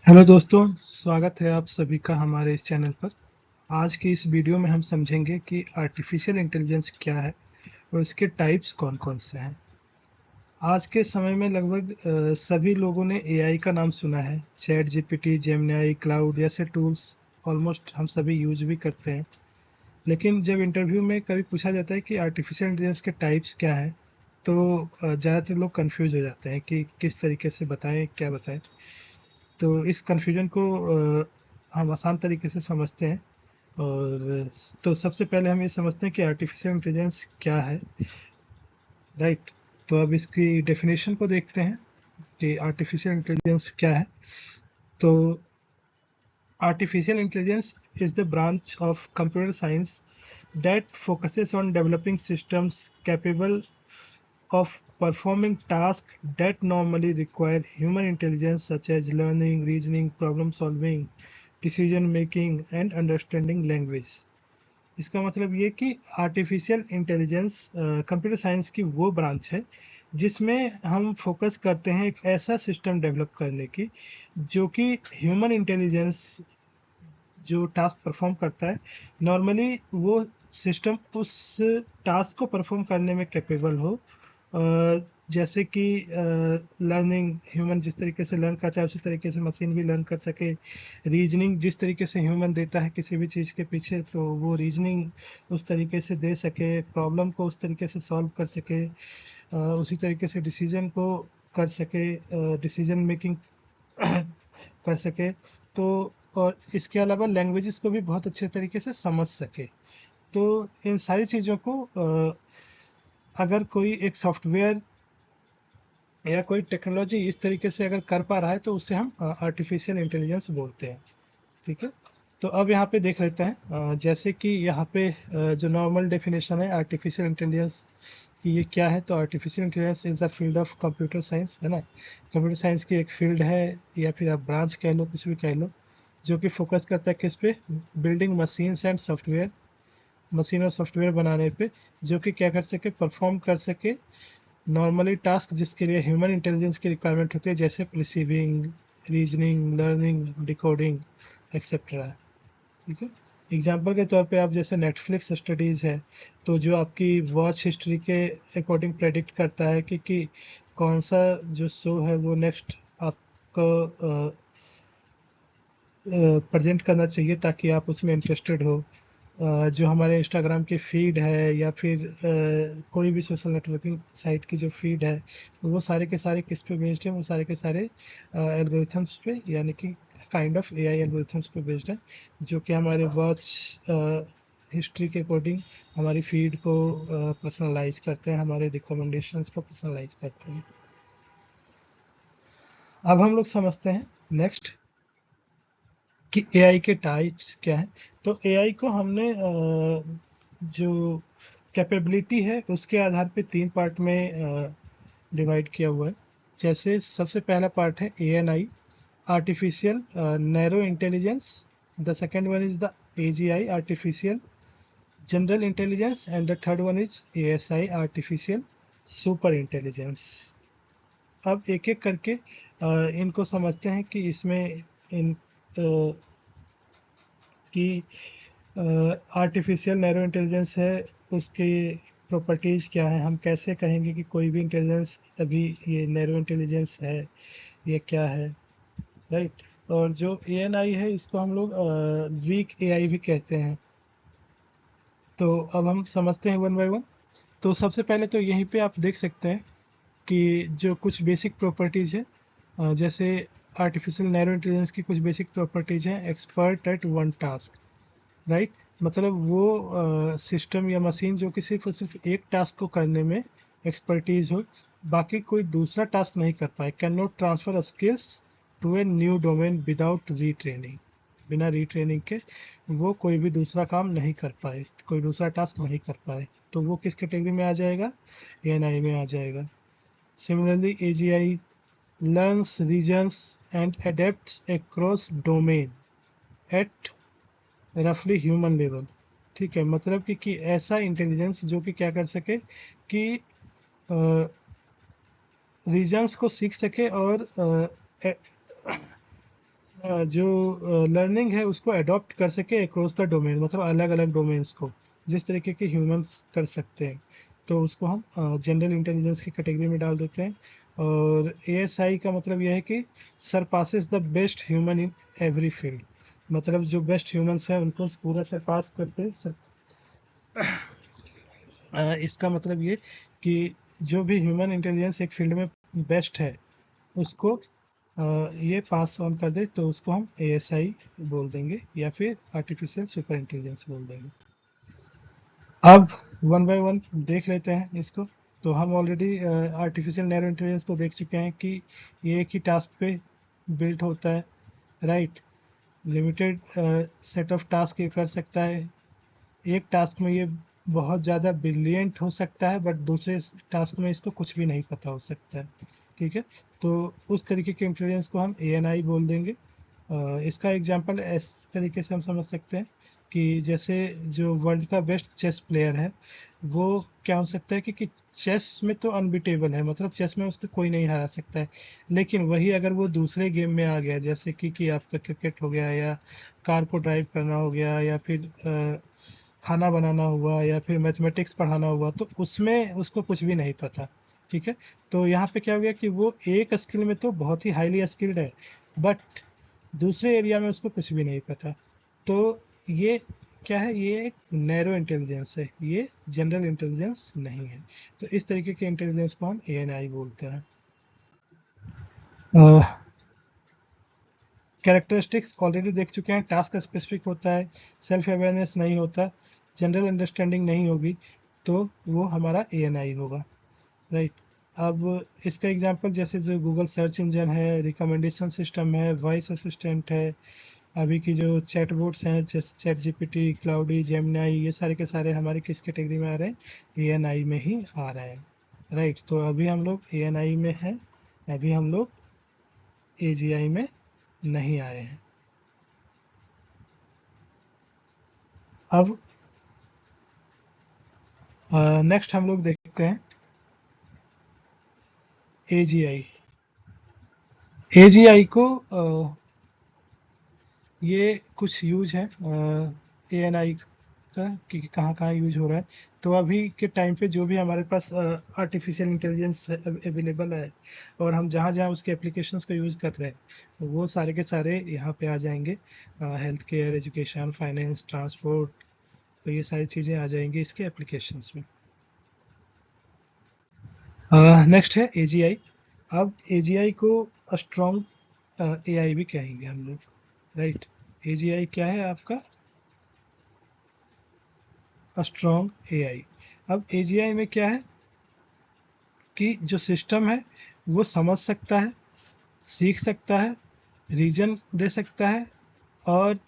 Hello दोस्तों, स्वागत है आप सभी का हमारे इस चैनल पर। आज की इस वीडियो में हम समझेंगे कि आर्टिफिशियल इंटेलिजेंस क्या है और इसके टाइप्स कौन-कौन से हैं। आज के समय में लगभग सभी लोगों ने एआई का नाम सुना है। चैट जीपीटी, जेमिनी, क्लाउड जैसे टूल्स ऑलमोस्ट हम सभी यूज भी करते हैं। लेकिन जब इंटरव्यू में कभी पूछा जाता है कि आर्टिफिशियल इंटेलिजेंस के टाइप्स क्या हैं, तो ज़्यादातर लोग कंफ्यूज हो जाते हैं कि किस तरीके से बताएं, क्या बताएं। तो इस कन्फ्यूजन को हम आसान तरीके से समझते हैं। और तो सबसे पहले हम ये समझते हैं कि आर्टिफिशियल इंटेलिजेंस क्या है, राइट। तो अब इसकी डेफिनेशन को देखते हैं कि आर्टिफिशियल इंटेलिजेंस क्या है। तो artificial intelligence is the branch of computer science that focuses on developing systems capable of performing tasks that normally require human intelligence, such as learning, reasoning, problem solving, decision making and understanding language. इसका मतलब ये कि artificial intelligence computer science की वो branch है जिसमें हम focus करते हैं एक ऐसा सिस्टम डेवलप करने की जो कि ह्यूमन इंटेलिजेंस जो टास्क परफॉर्म करता है, नॉर्मली वो सिस्टम उस टास्क को परफॉर्म करने में कैपेबल हो। जैसे कि लर्निंग, ह्यूमन जिस तरीके से लर्न करता है उसी तरीके से मशीन भी लर्न कर सके। रीजनिंग, जिस तरीके से ह्यूमन देता है किसी भी चीज़ के पीछे, तो वो रीजनिंग उस तरीके से दे सके, प्रॉब्लम को उस तरीके से सॉल्व कर सके, उसी तरीके से डिसीजन को कर सके, डिसीजन मेकिंग कर सके। तो और इसके अलावा लैंग्वेजेस को भी बहुत अच्छे तरीके से समझ सके। तो इन सारी चीज़ों को अगर कोई एक सॉफ्टवेयर या कोई टेक्नोलॉजी इस तरीके से अगर कर पा रहा है तो उसे हम आर्टिफिशियल इंटेलिजेंस बोलते हैं। ठीक है। तो अब यहाँ पे देख लेते हैं, जैसे कि यहाँ पे जो नॉर्मल डेफिनेशन है आर्टिफिशियल इंटेलिजेंस कि ये क्या है। तो artificial intelligence is the field of computer science, है ना। कंप्यूटर साइंस की एक फील्ड है, या फिर आप ब्रांच कह लो, कुछ भी कह लो, जो कि फोकस करता है किस पे, building machines and software, machine और सॉफ्टवेयर बनाने पे, जो कि क्या कर सके, परफॉर्म कर सके नॉर्मली टास्क जिसके लिए ह्यूमन इंटेलिजेंस की रिक्वायरमेंट होती है, जैसे receiving, reasoning, learning, decoding etcetera. ठीक है। एग्जाम्पल के तौर पे आप जैसे नेटफ्लिक्स स्टडीज़ है, तो जो आपकी वॉच हिस्ट्री के अकॉर्डिंग प्रेडिक्ट करता है कि कौन सा जो शो है वो नेक्स्ट आपको प्रेजेंट करना चाहिए ताकि आप उसमें इंटरेस्टेड हो। जो हमारे इंस्टाग्राम की फीड है, या फिर कोई भी सोशल नेटवर्किंग साइट की जो फीड है, वो सारे के सारे किस पे बेस्ड है, वो सारे के सारे एल्गोरिथम्स पे, यानी कि काइंड ऑफ एआई एल्गोरिथम्स पे बेस्ड है, जो कि हमारे वॉच हिस्ट्री के अकॉर्डिंग हमारी फीड को पर्सनलाइज करते हैं, हमारे रिकमेंडेशंस को पर्सनलाइज करते हैं। अब हम लोग समझते हैं नेक्स्ट कि एआई के टाइप्स क्या हैं। तो एआई को हमने जो कैपेबिलिटी है उसके आधार पे 3 पार्ट में डिवाइड किया हुआ है। जैसे सबसे पहला पार्ट है ANI, artificial narrow intelligence. The second one is the AGI, artificial general intelligence, and the third one is ASI, artificial super intelligence. अब एक एक करके इनको समझते हैं कि इसमें इन कि आर्टिफिशियल नैरो इंटेलिजेंस है, उसकी प्रॉपर्टीज़ क्या है, हम कैसे कहेंगे कि कोई भी इंटेलिजेंस अभी ये नैरो इंटेलिजेंस है, ये क्या है, राइट। और जो एएनआई है इसको हम लोग वीक एआई भी कहते हैं। तो अब हम समझते हैं वन बाय वन। तो सबसे पहले तो यहीं पे आप देख सकते हैं कि जो कुछ बेसिक प्रॉपर्टीज़ है, जैसे आर्टिफिशियल नैरो इंटेलिजेंस की कुछ बेसिक प्रॉपर्टीज़ हैं, expert at one task, right. मतलब वो सिस्टम या मशीन जो कि सिर्फ और सिर्फ एक टास्क को करने में एक्सपर्टीज हो, बाकी कोई दूसरा टास्क नहीं कर पाए। Cannot transfer skills to a new domain without retraining, बिना रीट्रेनिंग के वो कोई भी दूसरा काम नहीं कर पाए, कोई दूसरा टास्क नहीं कर पाए, तो वो किस कैटेगरी में आ जाएगा, एएनआई में आ जाएगा। Similarly AGI learns reasons and adapts across domain at रफली ह्यूमन लेवल। ठीक है, मतलब कि ऐसा इंटेलिजेंस जो कि क्या कर सके कि रीजन्स को सीख सके और जो लर्निंग है उसको अडॉप्ट कर सके अक्रॉस द डोमेन, मतलब अलग अलग डोमेन्स को, जिस तरीके के ह्यूमंस कर सकते हैं, तो उसको हम जनरल इंटेलिजेंस की कैटेगरी में डाल देते हैं। और एएसआई का मतलब यह है कि surpasses the best human in every field, मतलब जो बेस्ट ह्यूमंस हैं उनको पूरा सरपास करते सर, इसका मतलब ये कि जो भी ह्यूमन इंटेलिजेंस एक फील्ड में बेस्ट है उसको ये पास ऑन कर दे तो उसको हम एएसआई बोल देंगे या फिर आर्टिफिशियल सुपर इंटेलिजेंस बोल देंगे। अब वन बाय वन देख लेते हैं इसको। तो हम ऑलरेडी आर्टिफिशियल नैरो इंटेलिजेंस को देख चुके हैं कि ये एक ही टास्क पे बिल्ट होता है, right. Limited set of task ये कर सकता है। एक टास्क में ये बहुत ज़्यादा ब्रिलियंट हो सकता है, बट दूसरे टास्क में इसको कुछ भी नहीं पता हो सकता है, ठीक है। तो उस तरीके के इंटेलिजेंस को हम एएनआई बोल देंगे। इसका एग्जांपल इस तरीके से हम समझ सकते हैं कि जैसे जो वर्ल्ड का बेस्ट चेस प्लेयर है वो क्या हो सकता है कि चेस में तो अनबिटेबल है, मतलब चेस में उसको कोई नहीं हरा सकता है। लेकिन वही अगर वो दूसरे गेम में आ गया, जैसे कि आपका क्रिकेट हो गया, या कार को ड्राइव करना हो गया, या फिर खाना बनाना हुआ, या फिर मैथमेटिक्स पढ़ाना हुआ, तो उसमें उसको कुछ भी नहीं पता, ठीक है। तो यहाँ पे क्या हो गया कि वो एक स्किल में तो बहुत ही हाईली स्किल्ड है, बट दूसरे एरिया में उसको कुछ भी नहीं पता। तो ये क्या है, ये एक नैरो इंटेलिजेंस है, ये जनरल इंटेलिजेंस नहीं है। तो इस तरीके के इंटेलिजेंस को हम एएनआई बोलते हैं। कैरेक्टरिस्टिक्स ऑलरेडी देख चुके हैं, टास्क स्पेसिफिक होता है, सेल्फ अवेयरनेस नहीं होता, जनरल अंडरस्टैंडिंग नहीं होगी, तो वो हमारा एएनआई होगा, राइट। अब इसका एग्जांपल जैसे जो गूगल सर्च इंजन है, रिकमेंडेशन सिस्टम है, वॉइस असिस्टेंट है, अभी की जो चैटबॉट्स हैं जैसे चैट जीपीटी, क्लाउडी, जेमिनाई, ये सारे के सारे हमारे किस कैटेगरी में आ रहे हैं, एएनआई में ही आ रहे हैं, राइट। तो अभी हम लोग एएनआई में हैं, अभी हम लोग एजीआई में नहीं आए हैं। अब नेक्स्ट हम लोग देखते हैं एजीआई। एजीआई को ये कुछ यूज है एएनआई का कि कहाँ कहाँ यूज हो रहा है। तो अभी के टाइम पे जो भी हमारे पास आर्टिफिशियल इंटेलिजेंस अवेलेबल है और हम जहाँ जहाँ उसके एप्लीकेशंस को यूज़ कर रहे हैं वो सारे के सारे यहाँ पे आ जाएंगे। Health care, education, finance, transport, तो ये सारी चीज़ें आ जाएंगी इसके एप्लीकेशंस में। नेक्स्ट है एजीआई। अब एजीआई को स्ट्रॉन्ग एआई भी कहेंगे हम लोग, राइट। एजीआई क्या है आपका, स्ट्रॉन्ग एआई। अब एजीआई में क्या है कि जो सिस्टम है वो समझ सकता है, सीख सकता है, रीजन दे सकता है, और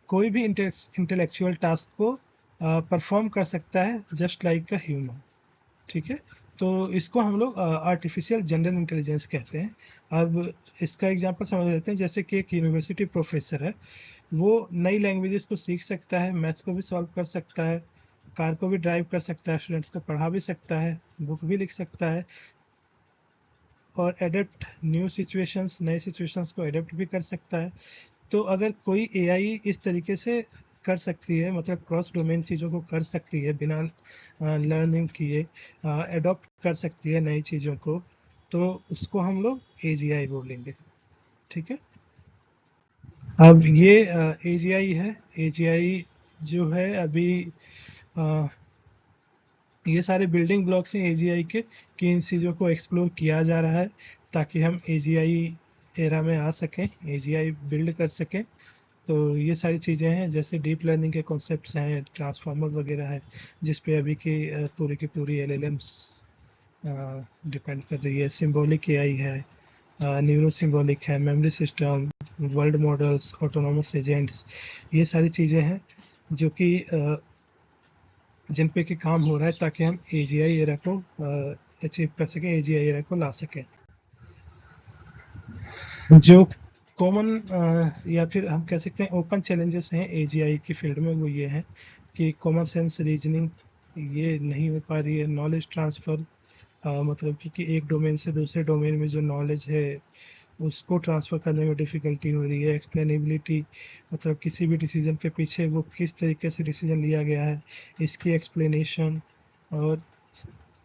कोई भी इंटेलेक्चुअल टास्क को परफॉर्म कर सकता है जस्ट लाइक अ ह्यूमन, ठीक है। तो इसको हम लोग आर्टिफिशियल जनरल इंटेलिजेंस कहते हैं। अब इसका एग्जांपल समझ लेते हैं, जैसे कि एक यूनिवर्सिटी प्रोफेसर है, वो नई लैंग्वेजेस को सीख सकता है, मैथ्स को भी सॉल्व कर सकता है, कार को भी ड्राइव कर सकता है, स्टूडेंट्स को पढ़ा भी सकता है, बुक भी लिख सकता है, और एडेप्ट न्यू सिचुएशंस, नए सिचुएशंस को एडेप्ट भी कर सकता है। तो अगर कोई एआई इस तरीके से कर सकती है, मतलब क्रॉस डोमेन चीज़ों को कर सकती है बिना लर्निंग किए, एडॉप्ट कर सकती है नई चीज़ों को, तो उसको हम लोग एजीआई बोलेंगे, ठीक है। अब ये एजीआई है। एजीआई जो है अभी अ, ये सारे बिल्डिंग ब्लॉक्स हैं एजीआई के, कि इन चीज़ों को एक्सप्लोर किया जा रहा है ताकि हम एजीआई एरा में आ सकें, एजीआई बिल्ड कर सकें। तो ये सारी चीज़ें हैं, जैसे डीप लर्निंग के कॉन्सेप्ट्स हैं, ट्रांसफार्मर वगैरह है, जिस पे अभी की पूरी एलएलएम्स डिपेंड कर रही है। सिंबॉलिक एआई है, न्यूरो सिंबॉलिक है, memory system, world models, autonomous agents, ये सारी चीज़ें हैं जो कि जिन पे कि काम हो रहा है ताकि हम एजीआई एरा को अचीव कर सकें, एजीआई एरा को ला सकें। जो कॉमन या फिर हम कह सकते हैं ओपन चैलेंजेस हैं एजीआई की फील्ड में, वो ये है कि कॉमन सेंस रीजनिंग ये नहीं हो पा रही है, नॉलेज ट्रांसफ़र, मतलब कि एक डोमेन से दूसरे डोमेन में जो नॉलेज है उसको ट्रांसफ़र करने में डिफ़िकल्टी हो रही है। एक्सप्लेनेबिलिटी, मतलब किसी भी डिसीज़न के पीछे वो किस तरीके से डिसीज़न लिया गया है, इसकी एक्सप्लेनेशन, और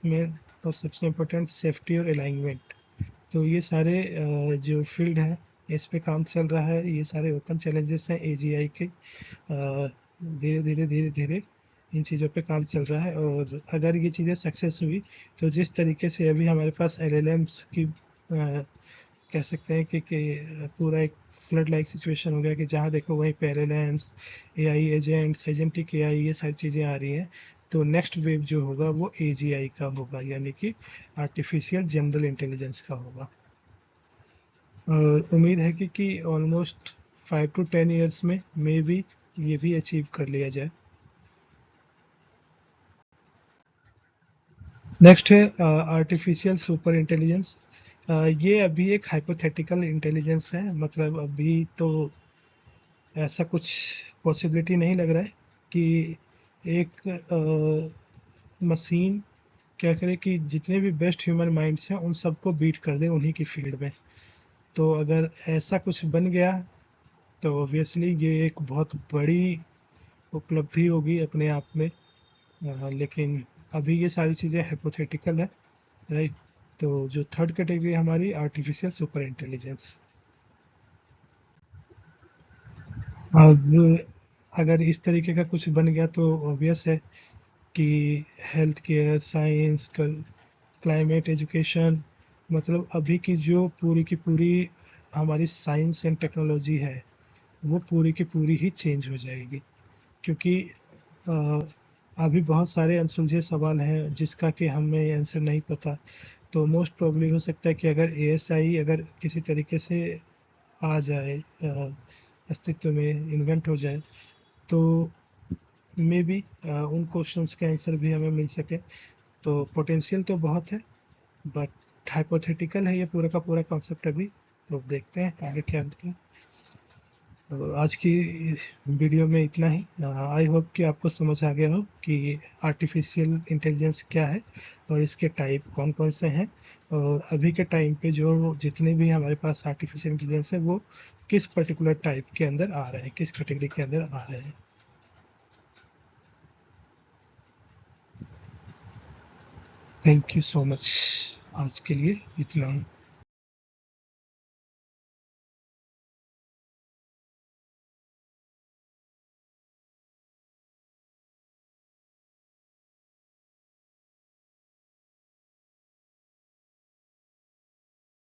मेन और सबसे इम्पोर्टेंट सेफ्टी और अलाइनमेंट। तो ये सारे जो फील्ड है इस पे काम चल रहा है। ये सारे ओपन चैलेंजेस हैं एजीआई के। धीरे धीरे इन चीज़ों पे काम चल रहा है, और अगर ये चीज़ें सक्सेस हुई तो जिस तरीके से अभी हमारे पास एलएलएम्स की कह सकते हैं कि पूरा एक फ्लड लाइक सिचुएशन हो गया कि जहाँ देखो वहीं पे LLMs, AI agents, agentic AI, ये सारी चीज़ें आ रही हैं। तो नेक्स्ट वेव जो होगा वो एजीआई का होगा, यानी कि आर्टिफिशियल जनरल इंटेलिजेंस का होगा। और उम्मीद है कि ऑलमोस्ट 5 to 10 years में मे बी ये भी अचीव कर लिया जाए। नेक्स्ट है आर्टिफिशियल सुपर इंटेलिजेंस। ये अभी एक हाइपोथेटिकल इंटेलिजेंस है, मतलब अभी तो ऐसा कुछ पॉसिबिलिटी नहीं लग रहा है कि एक मशीन क्या करे कि जितने भी बेस्ट ह्यूमन माइंड्स हैं उन सबको बीट कर दे उन्हीं की फील्ड में। तो अगर ऐसा कुछ बन गया तो ऑब्वियसली ये एक बहुत बड़ी उपलब्धि होगी अपने आप में। लेकिन अभी ये सारी चीज़ें हाइपोथेटिकल है, राइट। तो जो थर्ड कैटेगरी हमारी आर्टिफिशियल सुपर इंटेलिजेंस। अब अगर इस तरीके का कुछ बन गया तो ऑब्वियस है कि health care, science, climate, education, मतलब अभी की जो पूरी की पूरी हमारी साइंस एंड टेक्नोलॉजी है वो पूरी की पूरी ही चेंज हो जाएगी। क्योंकि अ, अभी बहुत सारे अनसुलझे सवाल हैं जिसका कि हमें आंसर नहीं पता। तो मोस्ट प्रोबेबली हो सकता है कि अगर एएसआई अगर किसी तरीके से आ जाए, अस्तित्व में इन्वेंट हो जाए, तो मे बी उन क्वेश्चंस के आंसर भी हमें मिल सके। तो पोटेंशियल तो बहुत है, बट हाइपोथेटिकल है ये पूरा का पूरा कॉन्सेप्ट अभी। तो देखते हैं आगे क्या होता है। तो आज की वीडियो में इतना ही। आई होप कि आपको समझ आ गया हो कि आर्टिफिशियल इंटेलिजेंस क्या है और इसके टाइप कौन कौन से हैं, और अभी के टाइम पे जो जितने भी हमारे पास आर्टिफिशियल इंटेलिजेंस है वो किस पर्टिकुलर टाइप के अंदर आ रहे हैं, किस कैटेगरी के अंदर आ रहे हैं। Thank you so much. आज के लिए इतना ही।